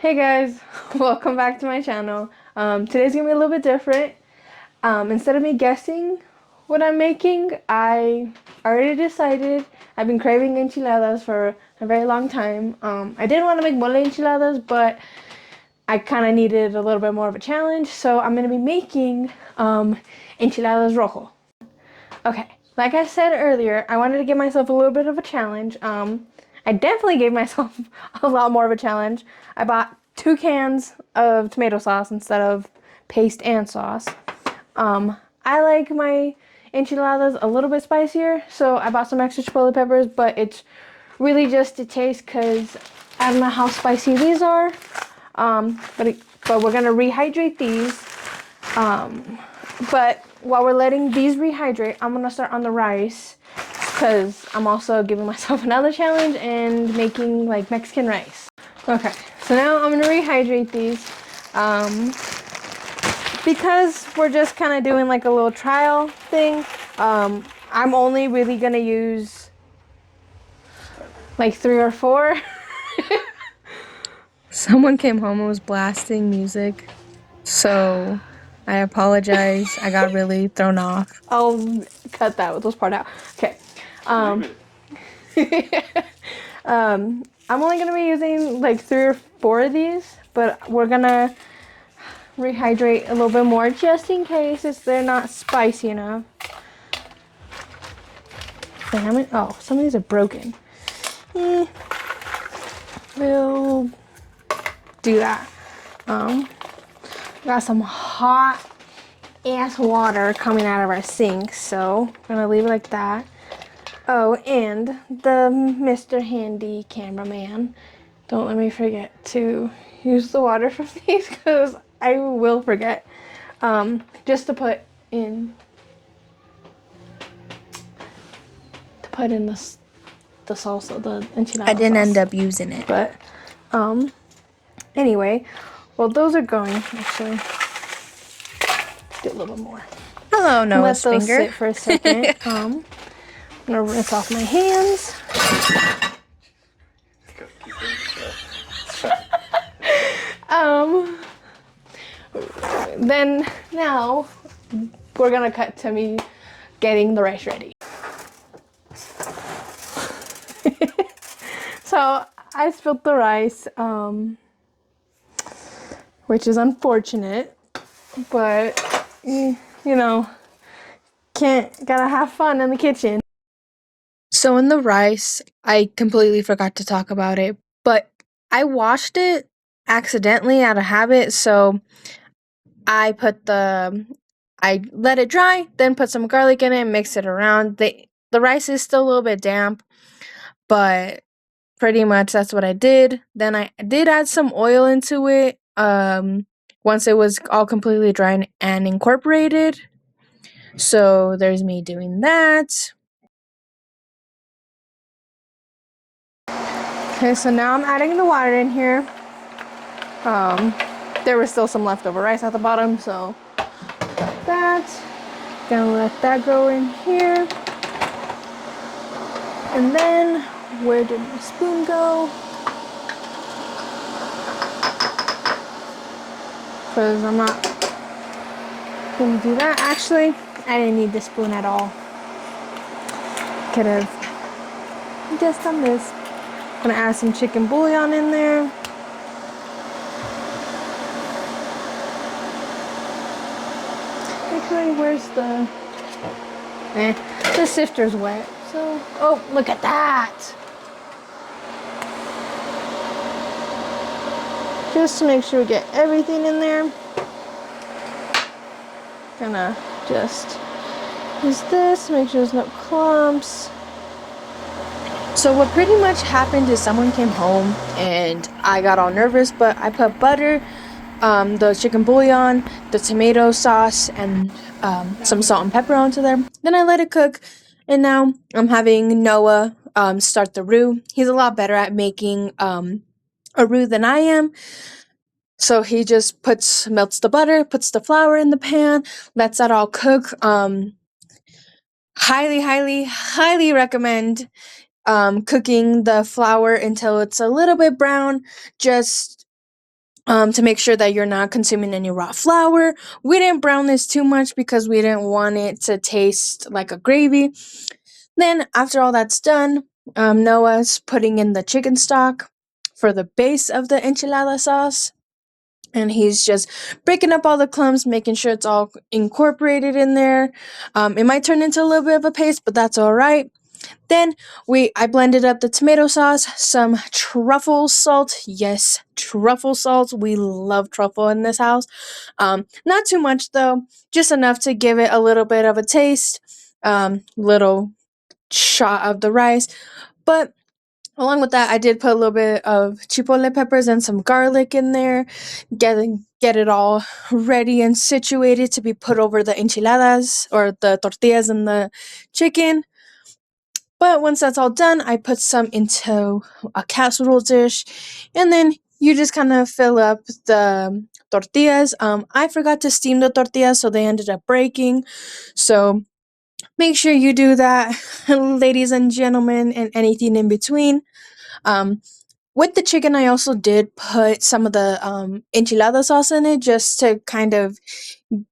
Hey guys, welcome back to my channel. Today's gonna be a little bit different. Instead of me guessing what I'm making, I already decided. I've been craving enchiladas for a very long time. I didn't want to make mole enchiladas, but I kind of needed a little bit more of a challenge, so I'm gonna be making enchiladas rojo. Okay, like I said earlier, I wanted to give myself a little bit of a challenge. I definitely gave myself a lot more of a challenge. I bought 2 cans of tomato sauce instead of paste and sauce. I like my enchiladas a little bit spicier, so I bought some extra chipotle peppers, but it's really just to taste because I don't know how spicy these are. But we're gonna rehydrate these. But while we're letting these rehydrate, I'm gonna start on the rice because I'm also giving myself another challenge and making like Mexican rice. Okay, so now I'm gonna rehydrate these because we're just kind of doing like a little trial thing. I'm only really gonna use like 3 or 4. Someone came home and was blasting music, so I apologize. I got really thrown off. I'll cut those part out. Okay. Um, I'm only gonna be using like 3 or 4 of these, but we're gonna rehydrate a little bit more just in case they're not spicy enough. Damn it! Oh, some of these are broken. We'll do that. Got some hot ass water coming out of our sink, so I'm gonna leave it like that. Oh, and the Mr. Handy cameraman, don't let me forget to use the water from these because I will forget. Just to put in the salsa, the I enchilada didn't end sauce. up using it. But anyway, well those are going actually. Do a little more. Hello, Noah's Let those finger. sit for a second. I'm gonna rinse off my hands. um, then now we're gonna cut to me getting the rice ready. So I spilled the rice, which is unfortunate, but you know, gotta have fun in the kitchen. So in the rice, I completely forgot to talk about it, but I washed it accidentally out of habit, so I I let it dry, then put some garlic in it, mix it around. The rice is still a little bit damp, but pretty much that's what I did. Then I did add some oil into it. Once it was all completely dry and incorporated. So there's me doing that. Okay, so now I'm adding the water in here. There was still some leftover rice at the bottom, so got that. Gonna let that go in here. And then, where did my spoon go? Because I'm not gonna do that. Actually, I didn't need the spoon at all. Could have just done this. Gonna add some chicken bouillon in there. Actually, where's the sifter's wet. So, oh, look at that. Just to make sure we get everything in there. Gonna just use this, make sure there's no clumps. So what pretty much happened is someone came home and I got all nervous, but I put butter, the chicken bouillon, the tomato sauce, and some salt and pepper onto there. Then I let it cook, and now I'm having Noah start the roux. He's a lot better at making a roux than I am. So he just melts the butter, puts the flour in the pan, lets that all cook. Highly recommend cooking the flour until it's a little bit brown. Just to make sure that you're not consuming any raw flour. We didn't brown this too much because we didn't want it to taste like a gravy. Then, after all that's done, Noah's putting in the chicken stock for the base of the enchilada sauce. And he's just breaking up all the clumps, making sure it's all incorporated in there. It might turn into a little bit of a paste, but that's all right. Then I blended up the tomato sauce, some truffle salt. Yes, truffle salt. We love truffle in this house. Not too much though, just enough to give it a little bit of a taste. Little shot of the rice, but along with that, I did put a little bit of chipotle peppers and some garlic in there, get it all ready and situated to be put over the enchiladas or the tortillas and the chicken. But once that's all done, I put some into a casserole dish, and then you just kind of fill up the tortillas. I forgot to steam the tortillas, so they ended up breaking. So make sure you do that, ladies and gentlemen, and anything in between. Um, with the chicken, I also did put some of the enchilada sauce in it just to kind of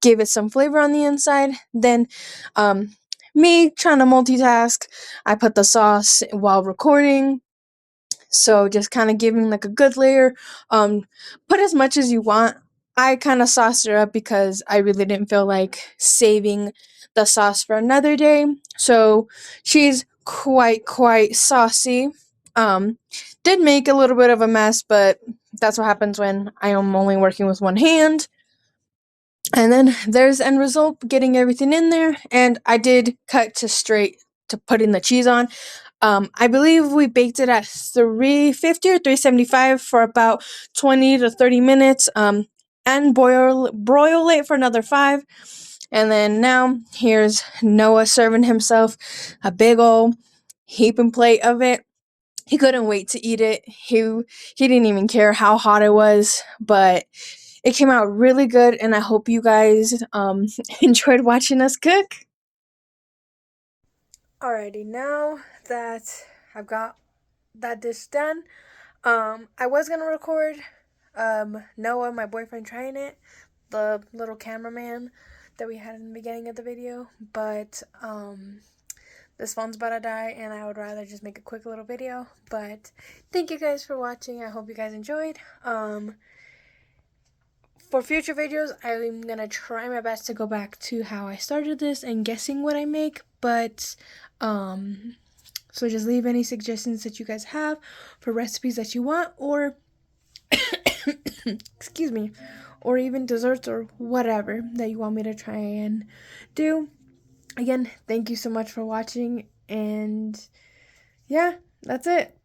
give it some flavor on the inside. Then, um, me trying to multitask, I put the sauce while recording. So just kind of giving like a good layer. Put as much as you want. I kind of sauced her up because I really didn't feel like saving the sauce for another day. So she's quite saucy. Um, did make a little bit of a mess, but that's what happens when I am only working with one hand. And then there's end result, getting everything in there, and I did cut to straight to putting the cheese on. I believe we baked it at 350 or 375 for about 20 to 30 minutes. And broil it for another 5. And then now here's Noah serving himself a big old heaping plate of it. He couldn't wait to eat it. He didn't even care how hot it was, but it came out really good, and I hope you guys enjoyed watching us cook. Alrighty, now that I've got that dish done, I was gonna record Noah, my boyfriend, trying it, the little cameraman that we had in the beginning of the video, but this phone's about to die, and I would rather just make a quick little video. But thank you guys for watching. I hope you guys enjoyed. For future videos, I'm gonna try my best to go back to how I started this and guessing what I make, but so just leave any suggestions that you guys have for recipes that you want, or excuse me, or even desserts or whatever that you want me to try and do. Again, thank you so much for watching, and yeah, that's it.